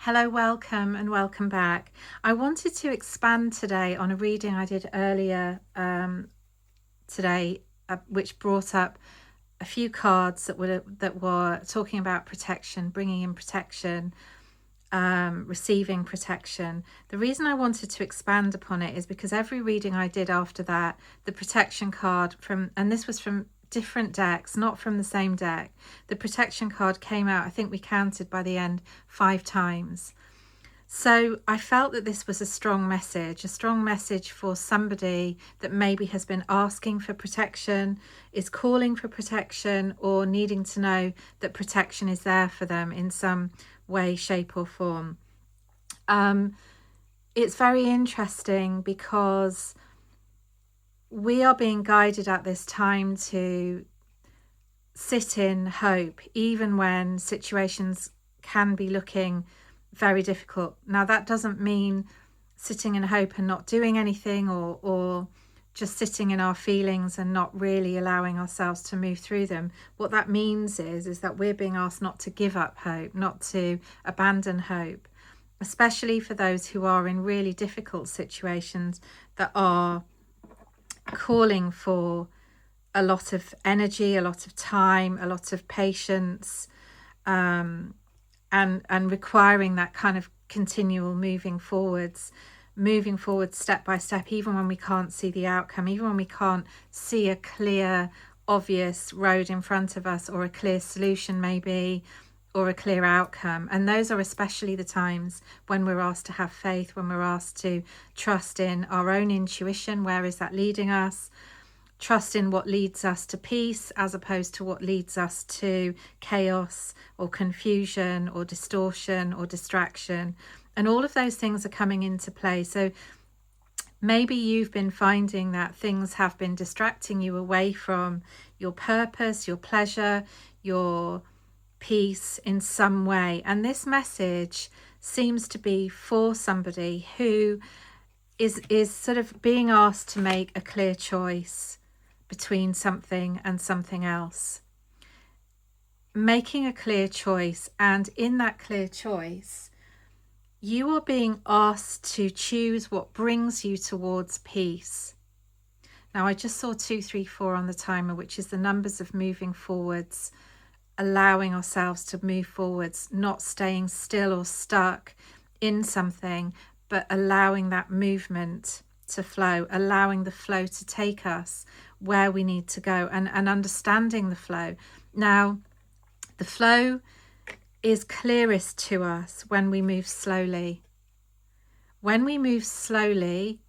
Hello, welcome and welcome back. I wanted to expand today on a reading I did earlier today, which brought up a few cards that were talking about protection, bringing in protection, receiving protection. The reason I wanted to expand upon it is because every reading I did after that, the protection card and this was from different decks, not from the same deck. The protection card came out, I think we counted by the end 5 times. So I felt that this was a strong message for somebody that maybe has been asking for protection, is calling for protection, or needing to know that protection is there for them in some way, shape or form. It's very interesting because we are being guided at this time to sit in hope, even when situations can be looking very difficult. Now, that doesn't mean sitting in hope and not doing anything, or just sitting in our feelings and not really allowing ourselves to move through them. What that means is that we're being asked not to give up hope, not to abandon hope, especially for those who are in really difficult situations that are calling for a lot of energy, a lot of time, a lot of patience, and requiring that kind of continual moving forward step by step, even when we can't see the outcome, even when we can't see a clear, obvious road in front of us, or a clear solution maybe, or a clear outcome. And those are especially the times when we're asked to have faith, when we're asked to trust in our own intuition. Where is that leading us? Trust in what leads us to peace, as opposed to what leads us to chaos or confusion or distortion or distraction. And all of those things are coming into play. So maybe you've been finding that things have been distracting you away from your purpose, your pleasure, your peace in some way. And this message seems to be for somebody who is sort of being asked to make a clear choice between something and something else. Making a clear choice, and in that clear choice, you are being asked to choose what brings you towards peace. Now, I just saw 2, 3, 4 on the timer, which is the numbers of moving forwards, allowing ourselves to move forwards, not staying still or stuck in something, but allowing that movement to flow, allowing the flow to take us where we need to go, and understanding the flow. Now, the flow is clearest to us when we move slowly. When we move slowly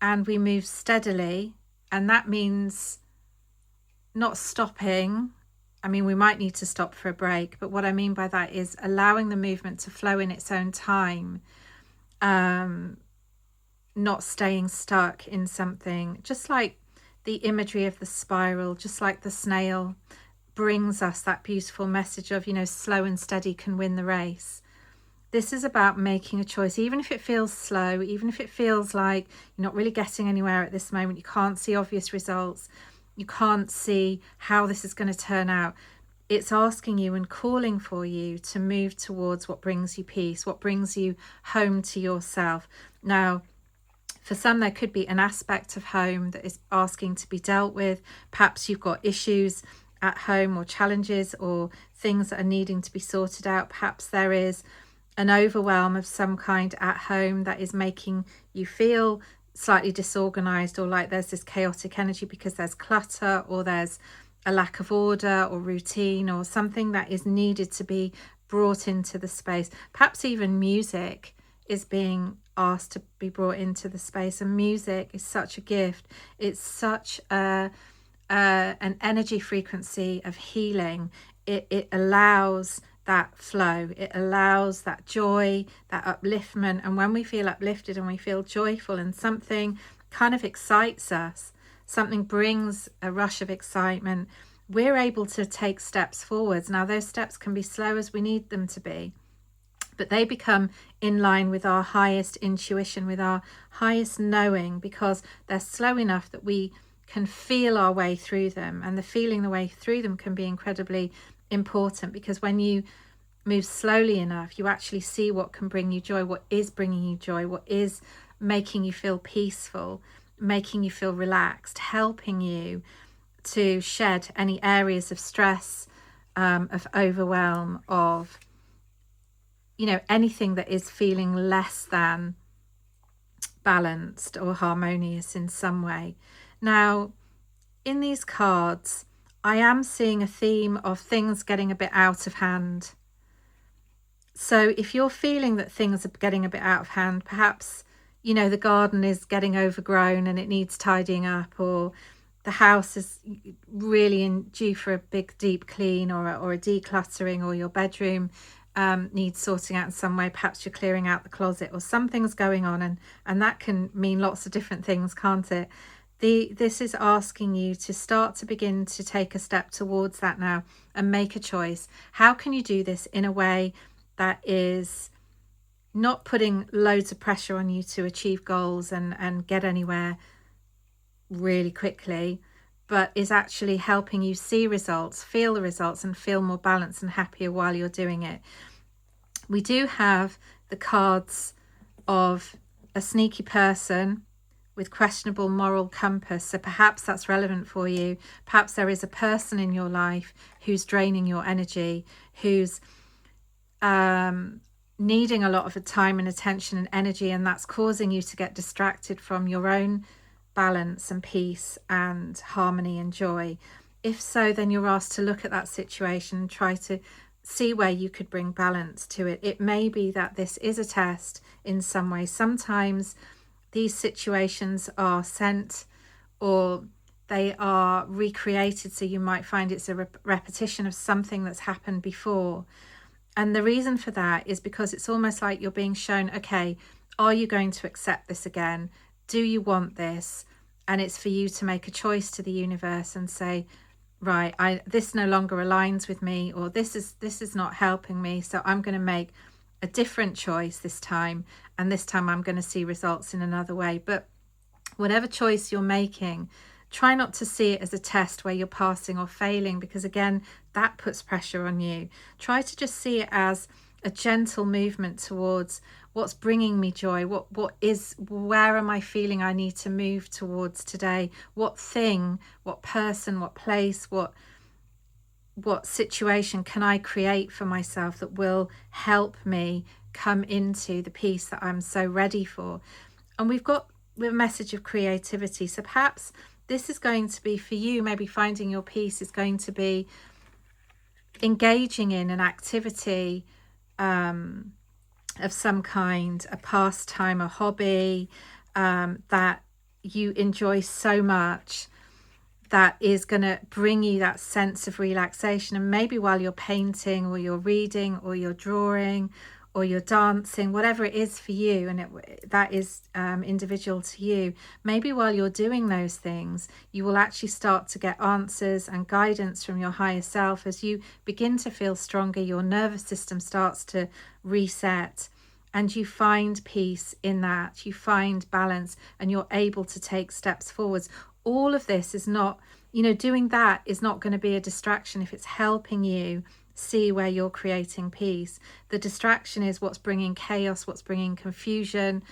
and we move steadily, and that means not stopping. I mean, we might need to stop for a break, but what I mean by that is allowing the movement to flow in its own time, not staying stuck in something. Just like the imagery of the spiral, just like the snail brings us that beautiful message of, slow and steady can win the race. This is about making a choice, even if it feels slow, even if it feels like you're not really getting anywhere at this moment, you can't see obvious results, you can't see how this is going to turn out. It's asking you and calling for you to move towards what brings you peace, what brings you home to yourself. Now, for some, there could be an aspect of home that is asking to be dealt with. Perhaps you've got issues at home, or challenges, or things that are needing to be sorted out. Perhaps there is an overwhelm of some kind at home that is making you feel slightly disorganized, or like there's this chaotic energy because there's clutter, or there's a lack of order or routine, or something that is needed to be brought into the space. Perhaps even music is being asked to be brought into the space, and music is such a gift. It's such an energy frequency of healing. It allows that flow, it allows that joy, that upliftment. And when we feel uplifted and we feel joyful, and something kind of excites us, something brings a rush of excitement, we're able to take steps forwards. Now, those steps can be slow as we need them to be, but they become in line with our highest intuition, with our highest knowing, because they're slow enough that we can feel our way through them. And the feeling the way through them can be incredibly important, because when you move slowly enough, you actually see what can bring you joy, what is bringing you joy, what is making you feel peaceful, making you feel relaxed, helping you to shed any areas of stress, of overwhelm, of, you know, anything that is feeling less than balanced or harmonious in some way. Now, in these cards, I am seeing a theme of things getting a bit out of hand. So if you're feeling that things are getting a bit out of hand, perhaps, you know, the garden is getting overgrown and it needs tidying up, or the house is really due for a big deep clean, or a decluttering, or your bedroom needs sorting out in some way. Perhaps you're clearing out the closet, or something's going on, and that can mean lots of different things, can't it? This is asking you to start to begin to take a step towards that now and make a choice. How can you do this in a way that is not putting loads of pressure on you to achieve goals and get anywhere really quickly, but is actually helping you see results, feel the results, and feel more balanced and happier while you're doing it? We do have the cards of a sneaky person with questionable moral compass, so perhaps that's relevant for you. Perhaps there is a person in your life who's draining your energy, who's needing a lot of time and attention and energy, and that's causing you to get distracted from your own balance and peace and harmony and joy. If so, then you're asked to look at that situation and try to see where you could bring balance to it. It may be that this is a test in some way. Sometimes these situations are sent, or they are recreated, so you might find it's a repetition of something that's happened before. And the reason for that is because it's almost like you're being shown, okay, are you going to accept this again? Do you want this? And it's for you to make a choice to the universe and say, right, this no longer aligns with me, or this is not helping me, so I'm going to make a different choice this time, and this time I'm going to see results in another way. But whatever choice you're making, try not to see it as a test where you're passing or failing, because again, that puts pressure on you. Try to just see it as a gentle movement towards what's bringing me joy, where am I feeling I need to move towards today, what thing, what person, what place, what situation can I create for myself that will help me come into the peace that I'm so ready for. And we've got the message of creativity, so perhaps this is going to be for you, maybe finding your peace is going to be engaging in an activity of some kind, a pastime, a hobby that you enjoy so much, that is going to bring you that sense of relaxation. And maybe while you're painting, or you're reading, or you're drawing, or you're dancing, whatever it is for you, and that is individual to you, maybe while you're doing those things, you will actually start to get answers and guidance from your higher self. As you begin to feel stronger, your nervous system starts to reset, and you find peace in that, you find balance, and you're able to take steps forwards. All of this is not, doing that is not going to be a distraction if it's helping you see where you're creating peace. The distraction is what's bringing chaos, what's bringing confusion,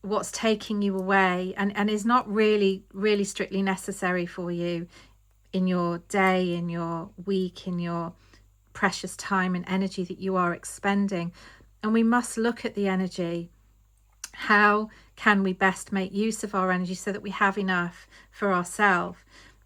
what's taking you away, and is not really strictly necessary for you in your day, in your week, in your precious time and energy that you are expending. And we must look at the energy. How can we best make use of our energy so that we have enough for ourselves?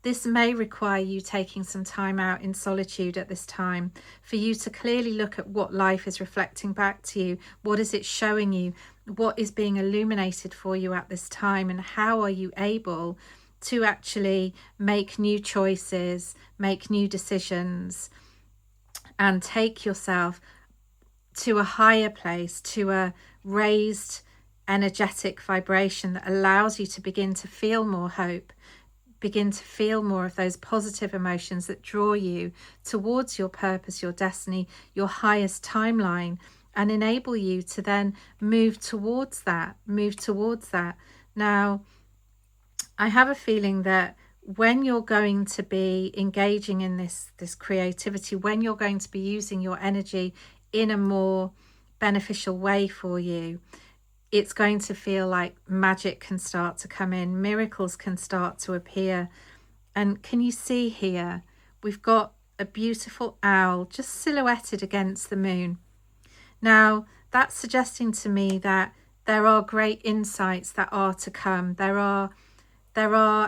This may require you taking some time out in solitude at this time, for you to clearly look at what life is reflecting back to you. What is it showing you? What is being illuminated for you at this time? And how are you able to actually make new choices, make new decisions, and take yourself to a higher place, to a raised energetic vibration that allows you to begin to feel more hope, begin to feel more of those positive emotions that draw you towards your purpose, your destiny, your highest timeline, and enable you to then move towards that. Now, I have a feeling that when you're going to be engaging in this creativity, when you're going to be using your energy in a more beneficial way for you, it's going to feel like magic can start to come in, miracles can start to appear. And can you see here, we've got a beautiful owl just silhouetted against the moon. Now, that's suggesting to me that there are great insights that are to come. There are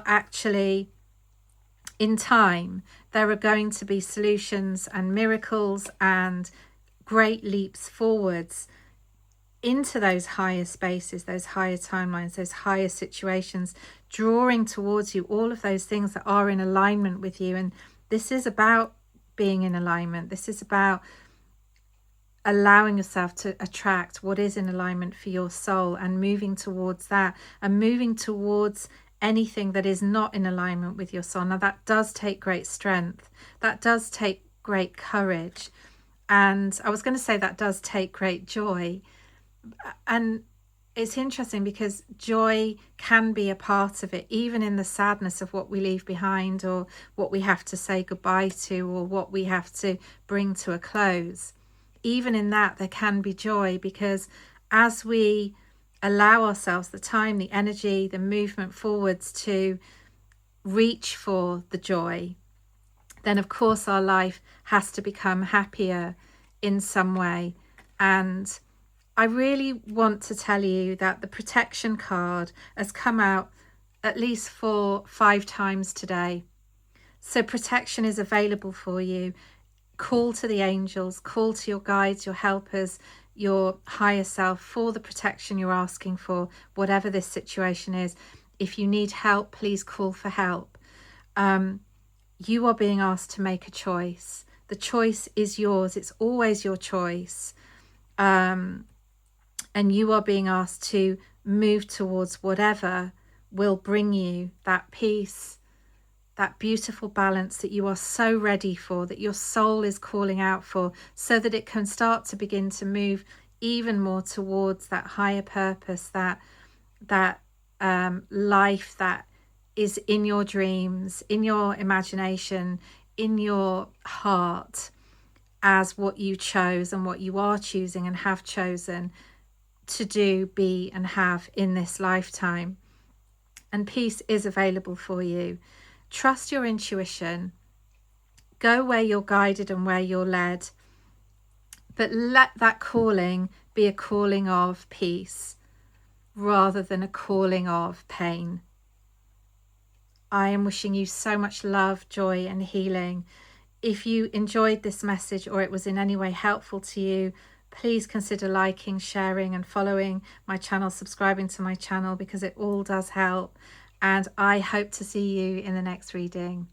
actually, in time, there are going to be solutions and miracles and great leaps forwards into those higher spaces, those higher timelines, those higher situations, drawing towards you all of those things that are in alignment with you. And this is about being in alignment. This is about allowing yourself to attract what is in alignment for your soul and moving towards that, and moving towards anything that is not in alignment with your soul. Now, that does take great strength. That does take great courage. And I was going to say that does take great joy. And it's interesting because joy can be a part of it, even in the sadness of what we leave behind, or what we have to say goodbye to, or what we have to bring to a close. Even in that, there can be joy, because as we allow ourselves the time, the energy, the movement forwards to reach for the joy, then of course our life has to become happier in some way. And I really want to tell you that the protection card has come out at least 5 times today. So protection is available for you. Call to the angels, call to your guides, your helpers, your higher self for the protection you're asking for, whatever this situation is. If you need help, please call for help. You are being asked to make a choice. The choice is yours. It's always your choice. And you are being asked to move towards whatever will bring you that peace, that beautiful balance that you are so ready for, that your soul is calling out for, so that it can start to begin to move even more towards that higher purpose, that life that is in your dreams, in your imagination, in your heart, as what you chose and what you are choosing and have chosen to do, be and have in this lifetime. And peace is available for you. Trust your intuition. Go where you're guided and where you're led. But let that calling be a calling of peace rather than a calling of pain. I am wishing you so much love, joy and healing. If you enjoyed this message or it was in any way helpful to you, please consider liking, sharing and following my channel, subscribing to my channel, because it all does help. And I hope to see you in the next reading.